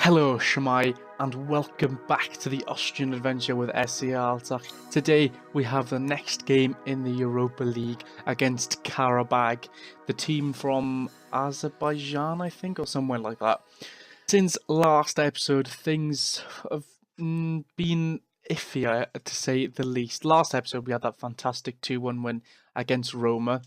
Hello Shemai and welcome back to the Austrian adventure with SCR Altach. Today we have the next game in the Europa League against Qarabag, the team from Azerbaijan I think, or somewhere like that. Since last episode things have been iffier to say the least. Last episode we had that fantastic 2-1 win against Roma.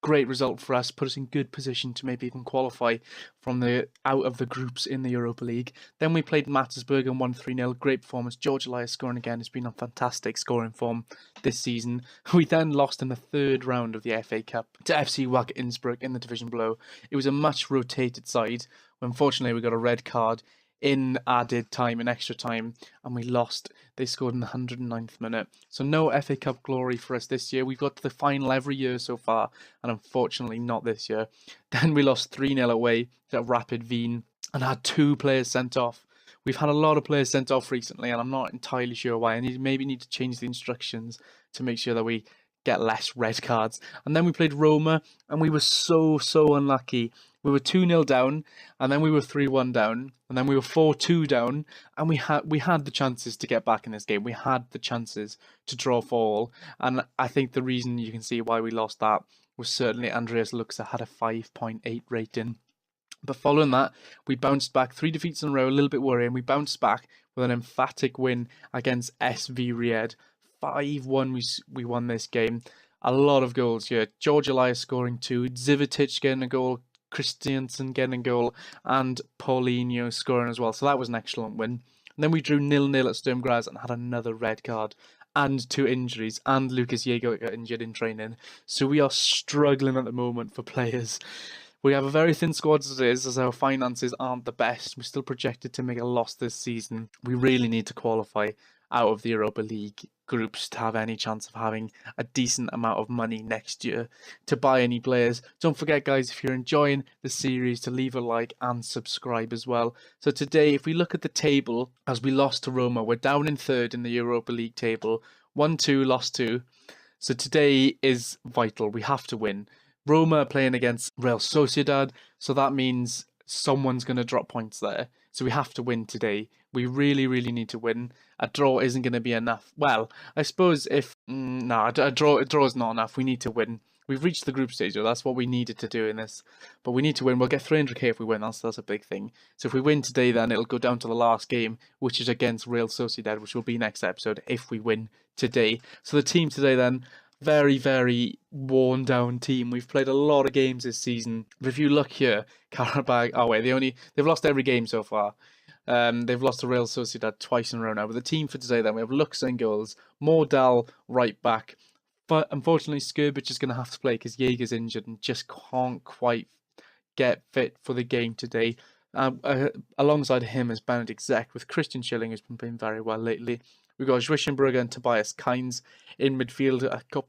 Great result for us, put us in good position to maybe even qualify from the out of the groups in the Europa League. Then we played Mattersburg and won 3-0. Great performance. George Elias scoring again. Has been on fantastic scoring form this season. We then lost in the third round of the FA Cup to FC Wacker Innsbruck in the division below. It was a much rotated side. Unfortunately, we got a red card in added time, in extra time, and we lost. They scored in the 109th minute. So no FA Cup glory for us this year. We've got to the final every year so far, and unfortunately not this year. Then we lost 3-0 away to Rapid Wien and had 2 players sent off. We've had a lot of players sent off recently, and I'm not entirely sure why. I maybe need to change the instructions to make sure that we get less red cards. And then we played Roma, and we were so unlucky. We were 2-0 down, and then we were 3-1 down, and then we were 4-2 down, and we had the chances to get back in this game. We had the chances to draw for all, and I think the reason you can see why we lost that was certainly Andreas Luxa had a 5.8 rating. But following that, we bounced back 3 defeats in a row, a little bit worrying. We bounced back with an emphatic win against SV Ried. 5-1 we won this game. A lot of goals here. George Elias scoring 2, Zivitic getting a goal, Christiansen getting a goal, and Paulinho scoring as well. So that was an excellent win. And then we drew 0-0 at Sturm Graz and had another red card and 2 injuries, and Lucas Jaeger got injured in training. So we are struggling at the moment for players. We have a very thin squad as it is, as our finances aren't the best. We're still projected to make a loss this season. We really need to qualify out of the Europa League groups to have any chance of having a decent amount of money next year to buy any players. Don't forget, guys, if you're enjoying the series, to leave a like and subscribe as well. So today, if we look at the table, as we lost to Roma, we're down in 3rd in the Europa League table. 1-2, lost 2. So today is vital. We have to win. Roma are playing against Real Sociedad, so that means someone's going to drop points there. So we have to win today. We really need to win. A draw isn't going to be enough. Well, I suppose if... a draw is not enough. We need to win. We've reached the group stage, though. That's what we needed to do in this. But we need to win. We'll get 300k if we win. That's a big thing. So if we win today, then it'll go down to the last game, which is against Real Sociedad, which will be next episode if we win today. So the team today, then... very worn down team. We've played a lot of games this season. But if you look here, Qarabag, they've lost every game so far. They've lost to Real Sociedad twice in a row now. But the team for today, then, we have Luxa in goals, Mordal right back. But unfortunately, Skrbic is going to have to play because Jaeger's injured and just can't quite get fit for the game today. Alongside him is Benedikt Zek, with Christian Schilling, who's been playing very well lately. We've got Zwischenbrugger and Tobias Kynes in midfield.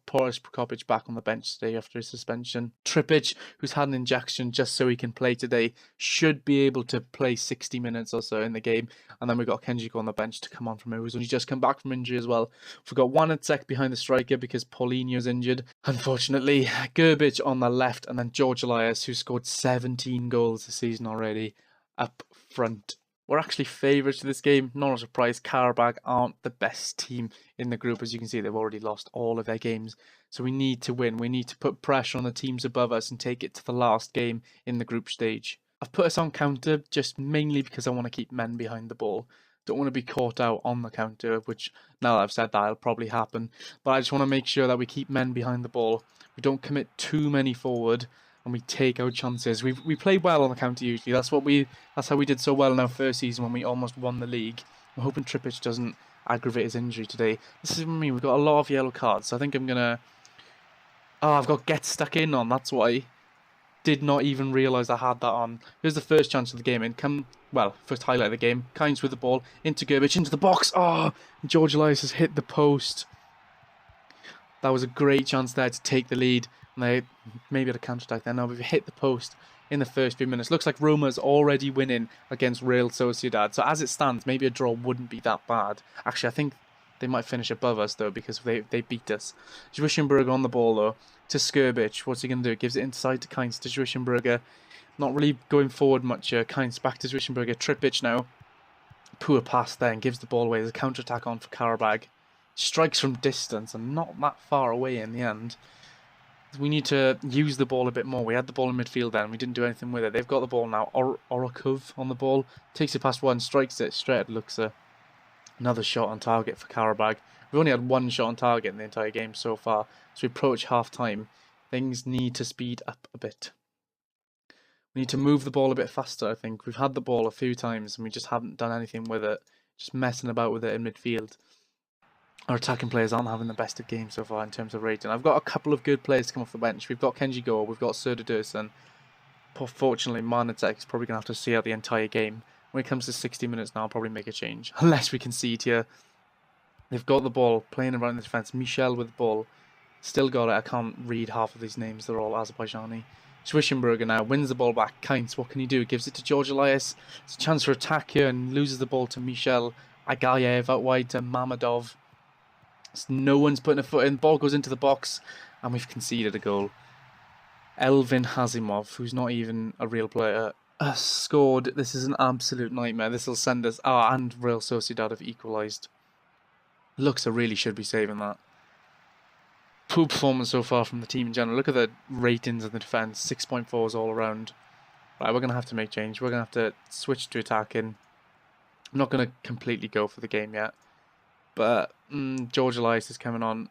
Boris Prokopic back on the bench today after his suspension. Tripic, who's had an injection just so he can play today, should be able to play 60 minutes or so in the game. And then we've got Kenjiko on the bench to come on from who's only just come back from injury as well. We've got Wanacek behind the striker because Paulinho's injured, unfortunately. Grbic on the left, and then George Elias, who scored 17 goals this season already, up front. We're actually favourites to this game. Not a surprise. Qarabag aren't the best team in the group. As you can see, they've already lost all of their games. So we need to win. We need to put pressure on the teams above us and take it to the last game in the group stage. I've put us on counter just mainly because I want to keep men behind the ball. Don't want to be caught out on the counter, which now that I've said that, it'll probably happen. But I just want to make sure that we keep men behind the ball. We don't commit too many forward. And we take our chances. We play well on the counter usually. That's how we did so well in our first season when we almost won the league. I'm hoping Tripic doesn't aggravate his injury today. This is me. We've got a lot of yellow cards. So I think I'm gonna. Oh, I've got get stuck in on. That's why. Did not even realise I had that on. Here's the first chance of the game. First highlight of the game. Kynes with the ball into Grbic into the box. Oh, George Elias has hit the post. That was a great chance there to take the lead. And they maybe had a counter-attack there. Now we've hit the post in the first few minutes. Looks like Roma's already winning against Real Sociedad. So as it stands, maybe a draw wouldn't be that bad. Actually, I think They might finish above us though because they beat us. Zwischenberger on the ball though to Skirbic. What's he going to do? Gives it inside to Kainz to Zwischenberger. Not really going forward much. Kainz back to Zwischenberger. Trippic now. Poor pass there and gives the ball away. There's a counter-attack on for Qarabag. Strikes from distance and not that far away in the end. We need to use the ball a bit more. We had the ball in midfield then. We didn't do anything with it. They've got the ball now. Orokov on the ball. Takes it past one. Strikes it straight at Luxa. Another shot on target for Qarabag. We've only had one shot on target in the entire game so far. So we approach half-time. Things need to speed up a bit. We need to move the ball a bit faster, I think. We've had the ball a few times and we just haven't done anything with it. Just messing about with it in midfield. Our attacking players aren't having the best of games so far in terms of rating. I've got a couple of good players to come off the bench. We've got Kenji Gore, we've got Serda Dursun. Fortunately, Marnatek is probably going to have to see out the entire game. When it comes to 60 minutes now, I'll probably make a change. Unless we concede here. They've got the ball, playing around the defence. Michel with the ball. Still got it. I can't read half of these names. They're all Azerbaijani. Zwischenberger now wins the ball back. Kainz, what can he do? Gives it to George Elias. It's a chance for attack here and loses the ball to Michel. Agayev out wide to Mamadov. No one's putting a foot in. Ball goes into the box and we've conceded a goal. Elvin Hazimov, who's not even a real player, scored. This is an absolute nightmare. This will send us... and Real Sociedad have equalised. Luxa really should be saving that. Poor performance so far from the team in general. Look at the ratings of the defence. 6.4s all around. Right, we're going to have to make change. We're going to have to switch to attacking. I'm not going to completely go for the game yet. But George Elias is coming on.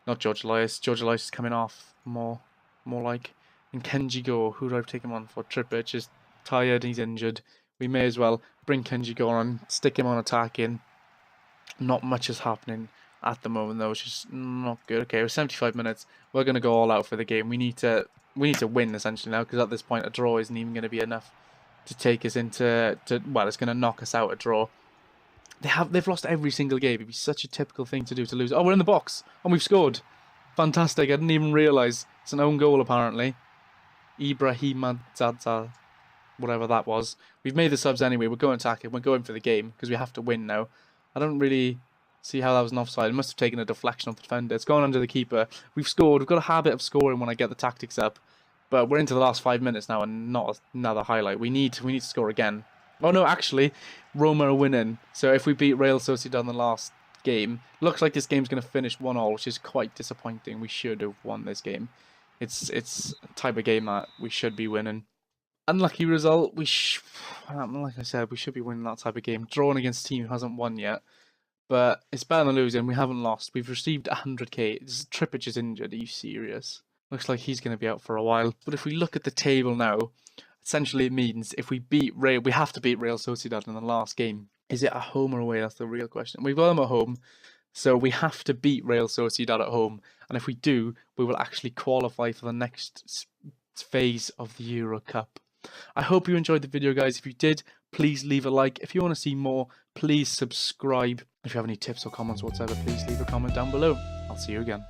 Not George Elias. George Elias is coming off more like. And Kenji Gore, who do I take him on for? Trippic is tired. He's injured. We may as well bring Kenji Gore on, stick him on attacking. Not much is happening at the moment though, which is not good. Okay, we're 75 minutes. We're going to go all out for the game. We need to win essentially now because at this point a draw isn't even going to be enough to take us into well, it's going to knock us out a draw. They've lost every single game. It'd be such a typical thing to do to lose. Oh, we're in the box and we've scored. Fantastic. I didn't even realise. It's an own goal apparently. Ibrahimadzadza, whatever that was. We've made the subs anyway. We're going attacking. We're going for the game because we have to win now. I don't really see how that was an offside. It must have taken a deflection off the defender. It's gone under the keeper. We've scored. We've got a habit of scoring when I get the tactics up. But we're into the last 5 minutes now and not another highlight. We need to score again. Oh no, actually, Roma are winning. So if we beat Real Sociedad in the last game, looks like this game's going to finish 1-1, which is quite disappointing. We should have won this game. It's a type of game that we should be winning. Unlucky result. Like I said, we should be winning that type of game. Drawing against a team who hasn't won yet. But it's better than losing. We haven't lost. We've received 100k. Trippic is injured. Are you serious? Looks like he's going to be out for a while. But if we look at the table now, essentially it means if we beat Real, we have to beat Real Sociedad in the last game. Is it at home or away? That's the real question. We've got them at home, so we have to beat Real Sociedad at home. And if we do, we will actually qualify for the next phase of the Euro Cup. I hope you enjoyed the video, guys. If you did, please leave a like. If you want to see more, please subscribe. If you have any tips or comments whatsoever, please leave a comment down below. I'll see you again.